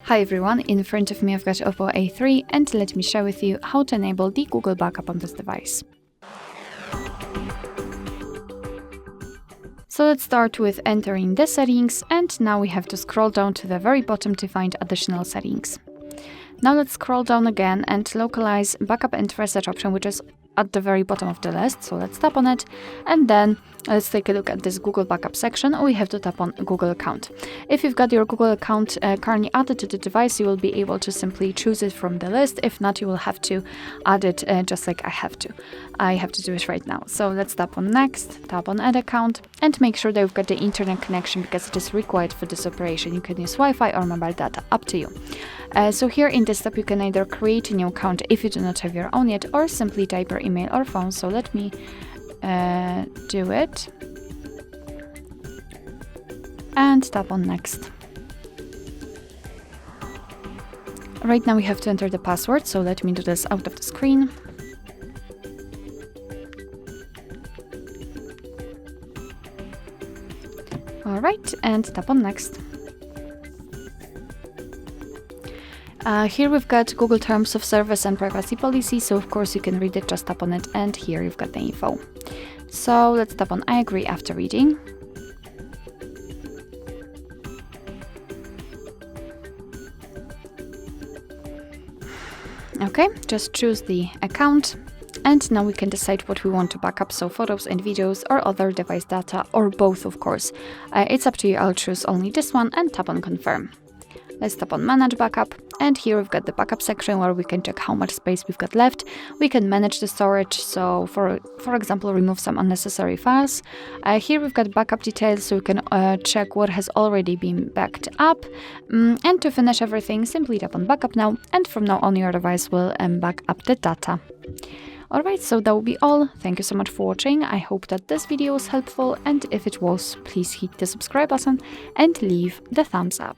Hi everyone, in front of me I've got OPPO A3 and let me share with you how to enable the Google backup on this device. So let's start with entering the settings, and now we have to scroll down to the very bottom to find additional settings. Now let's scroll down again and localize backup and reset option, which is at the very bottom of the list. So let's tap on it, and then let's take a look at this Google backup section. We have to tap on Google account. If you've got your Google account currently added to the device, you will be able to simply choose it from the list. If not, you will have to add it just like I have to. I have to do it right now. So let's tap on next, tap on add account, and make sure that you've got the internet connection because it is required for this operation. You can use Wi-Fi or mobile data, up to you. So here in this step, you can either create a new account if you do not have your own yet, or simply type your email or phone. So let me do it and tap on next. Right now we have to enter the password, so let me do this out of the screen. Alright, and tap on next. Here we've got Google Terms of Service and Privacy Policy, so of course you can read it, just tap on it, and here you've got the info. So let's tap on I agree after reading. Okay, just choose the account, and now we can decide what we want to back up, so photos and videos or other device data, or both of course. It's up to you, I'll choose only this one and tap on confirm. Let's tap on manage backup, and here we've got the backup section where we can check how much space we've got left. We can manage the storage, so for example remove some unnecessary files. Here we've got backup details, so we can check what has already been backed up, and to finish everything simply tap on backup now, and from now on your device will back up the data. Alright, so that will be all. Thank you so much for watching. I hope that this video was helpful, and if it was, please hit the subscribe button and leave the thumbs up.